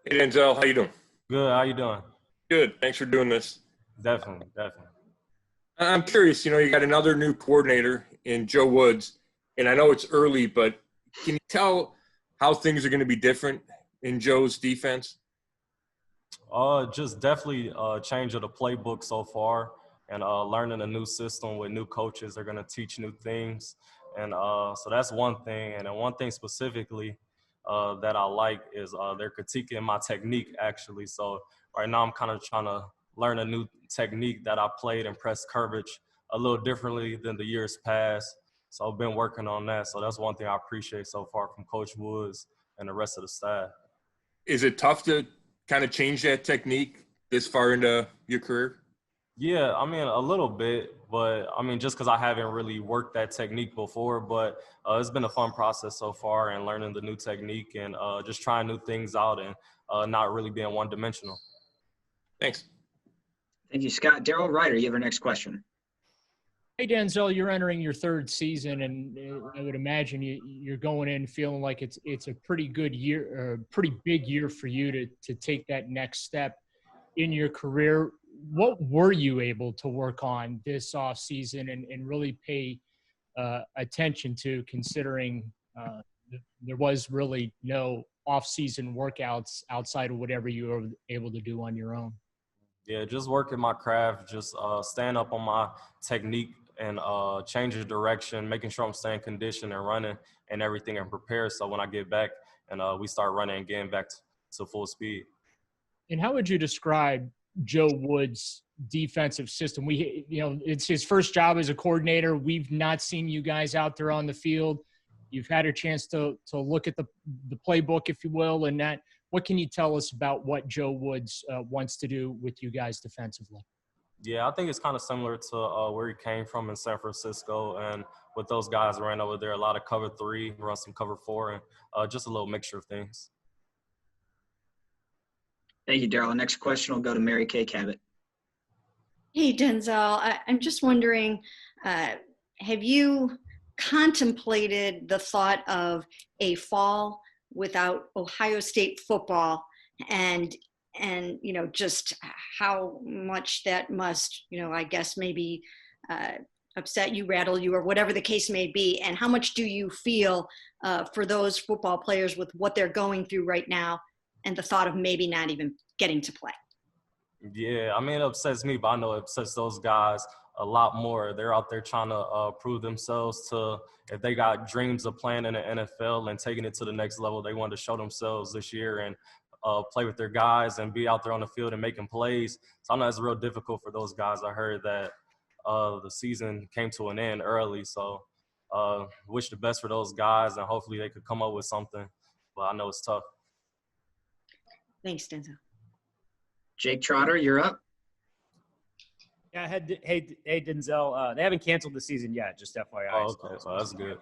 Hey Denzel, how you doing? Good. How you doing? Good. Thanks for doing this. Definitely, definitely. I'm curious, you got another new coordinator in Joe Woods, and I know it's early, but can you tell how things are going to be different in Joe's defense? Just definitely change of the playbook so far, and learning a new system with new coaches. They're gonna teach new things, and so that's one thing. And then one thing specifically that I like is they're critiquing my technique actually. So right now I'm kind of trying to learn a new technique that I played in press coverage a little differently than the years past. So I've been working on that. So that's one thing I appreciate so far from Coach Woods and the rest of the staff. Is it tough to kind of change that technique this far into your career? Yeah, I mean, a little bit, but I mean, just because I haven't really worked that technique before, but it's been a fun process so far and learning the new technique and just trying new things out and not really being one dimensional. Thanks. Thank you, Scott. Daryl Ryder, you have our next question. Hey, Denzel, you're entering your third season, and I would imagine you're going in feeling like it's a pretty good year, or a pretty big year for you to take that next step in your career. What were you able to work on this off season and really pay attention to, considering there was really no off season workouts outside of whatever you were able to do on your own? Yeah, just working my craft, just staying up on my technique and changing direction, making sure I'm staying conditioned and running and everything and prepared. So when I get back and we start running and getting back to full speed. And how would you describe Joe Woods' defensive system? It's his first job as a coordinator. We've not seen you guys out there on the field. You've had a chance to look at the playbook, if you will, and that. What can you tell us about what Joe Woods wants to do with you guys defensively? Yeah, I think it's kind of similar to where he came from in San Francisco. And with those guys ran over there, a lot of cover three, run some cover four, and just a little mixture of things. Thank you, Daryl. Next question will go to Mary Kay Cabot. Hey, Denzel, I'm just wondering, have you contemplated the thought of a fall without Ohio State football and just how much that must, I guess maybe upset you, rattle you, or whatever the case may be, and how much do you feel for those football players with what they're going through right now and the thought of maybe not even getting to play? Yeah, I mean, it upsets me, but I know it upsets those guys a lot more. They're out there trying to prove themselves if they got dreams of playing in the NFL and taking it to the next level, they want to show themselves this year and play with their guys and be out there on the field and making plays. So I know it's real difficult for those guys. I heard that the season came to an end early. So wish the best for those guys, and hopefully they could come up with something. But I know it's tough. Thanks, Denzel. Jake Trotter, you're up. Yeah, hey, Denzel. They haven't canceled the season yet, just FYI. Oh, okay, so that's good.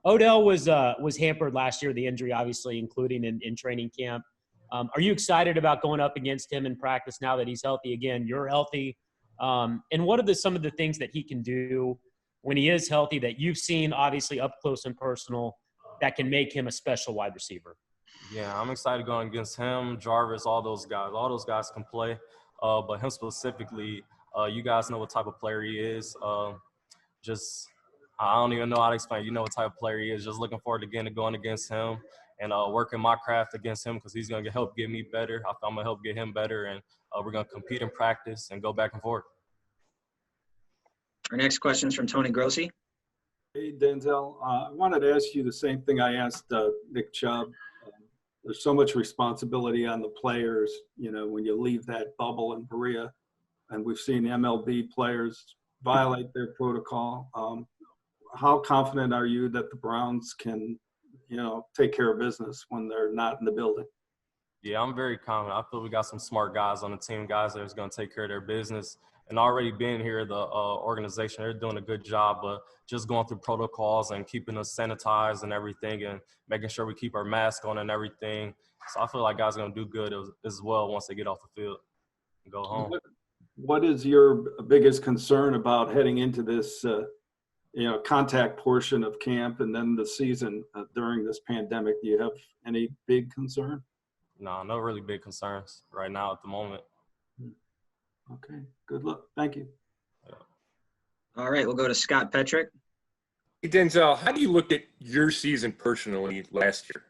Odell was hampered last year, the injury obviously, including in training camp. Are you excited about going up against him in practice now that he's healthy again? You're healthy. And what are some of the things that he can do when he is healthy that you've seen obviously up close and personal that can make him a special wide receiver? Yeah, I'm excited going against him, Jarvis, all those guys. All those guys can play, but him specifically, you guys know what type of player he is. I don't even know how to explain. You know what type of player he is. Just looking forward to going against him and working my craft against him because he's going to help get me better. I'm going to help get him better, and we're going to compete in practice and go back and forth. Our next question is from Tony Grossi. Hey, Denzel. I wanted to ask you the same thing I asked Nick Chubb. There's so much responsibility on the players, when you leave that bubble in Berea, and we've seen MLB players violate their protocol. How confident are you that the Browns can, take care of business when they're not in the building? Yeah, I'm very confident. I feel we got some smart guys on the team, guys that are going to take care of their business. And already being here, the organization, they're doing a good job, but just going through protocols and keeping us sanitized and everything and making sure we keep our mask on and everything. So I feel like guys are going to do good as well once they get off the field and go home. What is your biggest concern about heading into this, contact portion of camp and then the season during this pandemic? Do you have any big concern? No really big concerns right now at the moment. Okay, good luck. Thank you. All right, we'll go to Scott Petrick. Hey, Denzel, how do you look at your season personally last year?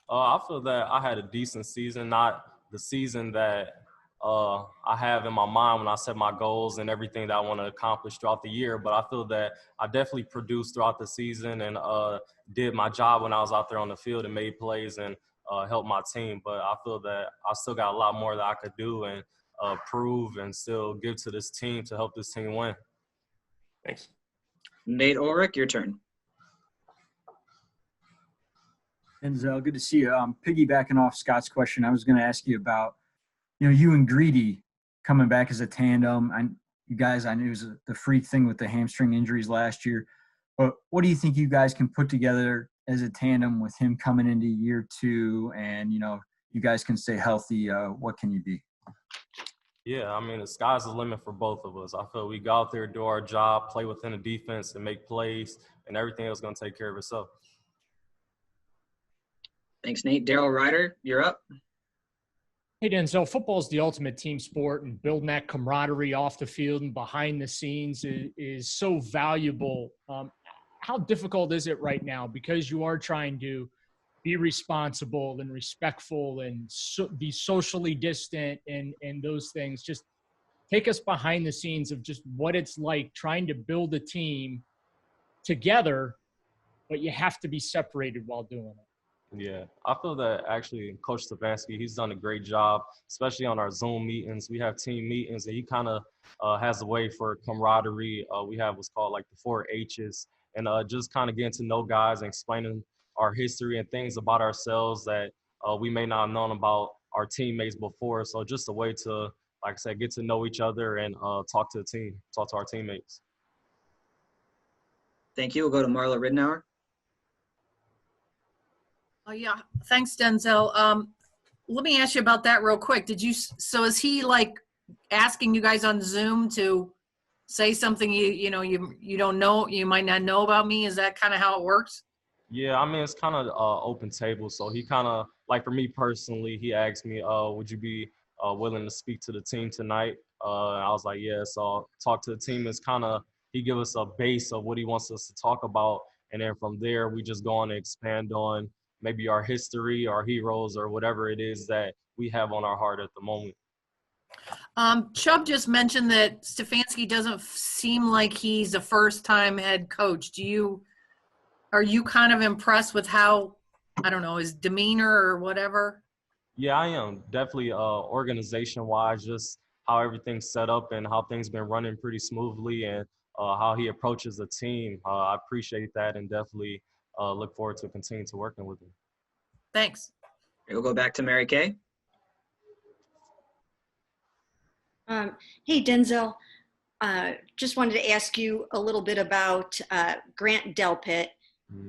I feel that I had a decent season, not the season that I have in my mind when I set my goals and everything that I want to accomplish throughout the year. But I feel that I definitely produced throughout the season and did my job when I was out there on the field and made plays and helped my team. But I feel that I still got a lot more that I could do and prove and still give to this team to help this team win. Thanks. Nate Ulrich, your turn. Denzel, good to see you. Piggybacking off Scott's question, I was going to ask you about, you and Greedy coming back as a tandem. You guys, I knew it was the freak thing with the hamstring injuries last year. But what do you think you guys can put together as a tandem with him coming into year 2 and, you guys can stay healthy? What can you be? Yeah, I mean, the sky's the limit for both of us. I feel we go out there, do our job, play within the defense, and make plays, and everything else is going to take care of itself. Thanks, Nate. Daryl Ryder, you're up. Hey, Denzel, football is the ultimate team sport, and building that camaraderie off the field and behind the scenes is so valuable. How difficult is it right now? Because you are trying to be responsible and respectful and be socially distant and those things. Just take us behind the scenes of just what it's like trying to build a team together, but you have to be separated while doing it. Yeah, I feel that actually Coach Stefanski, he's done a great job, especially on our Zoom meetings. We have team meetings, and he kind of has a way for camaraderie. We have what's called like the 4 H's, and just kind of getting to know guys and explaining our history and things about ourselves that we may not have known about our teammates before. So just a way to, like I said, get to know each other and talk to the team, talk to our teammates. Thank you. We'll go to Marla Ridenour. Oh, yeah. Thanks, Denzel. Let me ask you about that real quick. So is he like asking you guys on Zoom to say something you don't know, you might not know about me? Is that kind of how it works? Yeah, I mean, it's kind of open table. So he kind of, like for me personally, he asked me, would you be willing to speak to the team tonight? I was like, yeah. So talk to the team is kind of, he give us a base of what he wants us to talk about. And then from there, we just go on and expand on maybe our history, our heroes, or whatever it is that we have on our heart at the moment. Chubb just mentioned that Stefanski doesn't seem like he's a first-time head coach. Are you kind of impressed with how, I don't know, his demeanor or whatever? Yeah, I am. Definitely organization-wise, just how everything's set up and how things been running pretty smoothly and how he approaches the team. I appreciate that and definitely look forward to continuing to working with him. Thanks. We'll go back to Mary Kay. Hey, Denzel. Just wanted to ask you a little bit about Grant Delpit.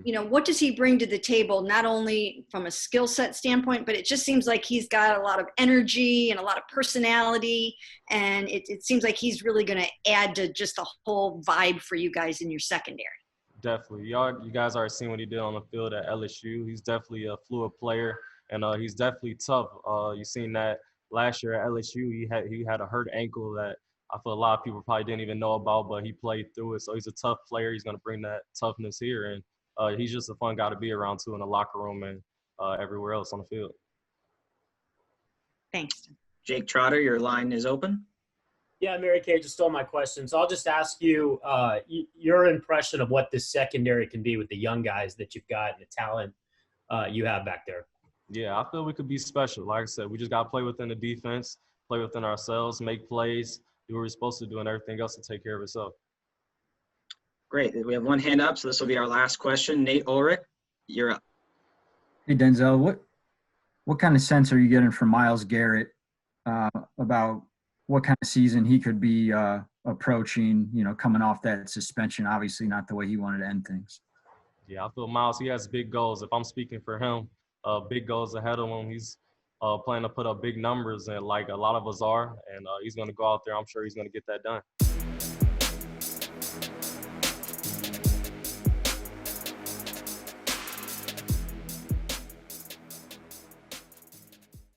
What does he bring to the table, not only from a skill set standpoint, but it just seems like he's got a lot of energy and a lot of personality, and it seems like he's really going to add to just the whole vibe for you guys in your secondary. Definitely. You guys already seen what he did on the field at LSU. He's definitely a fluid player, and he's definitely tough. You seen that last year at LSU. He had a hurt ankle that I feel a lot of people probably didn't even know about, but he played through it. So he's a tough player. He's going to bring that toughness here, and he's just a fun guy to be around too in the locker room and everywhere else on the field. Thanks. Jake Trotter, your line is open. Yeah, Mary Kay just stole my question. So I'll just ask you your impression of what this secondary can be with the young guys that you've got and the talent you have back there. Yeah, I feel we could be special. Like I said, we just got to play within the defense, play within ourselves, make plays, do what we're supposed to do, and everything else to take care of itself. Great. We have one hand up, so this will be our last question. Nate Ulrich, you're up. Hey, Denzel, what kind of sense are you getting from Myles Garrett about what kind of season he could be approaching, coming off that suspension, obviously not the way he wanted to end things? Yeah, I feel Myles, he has big goals. If I'm speaking for him, big goals ahead of him. He's planning to put up big numbers, and like a lot of us are, and he's going to go out there. I'm sure he's going to get that done.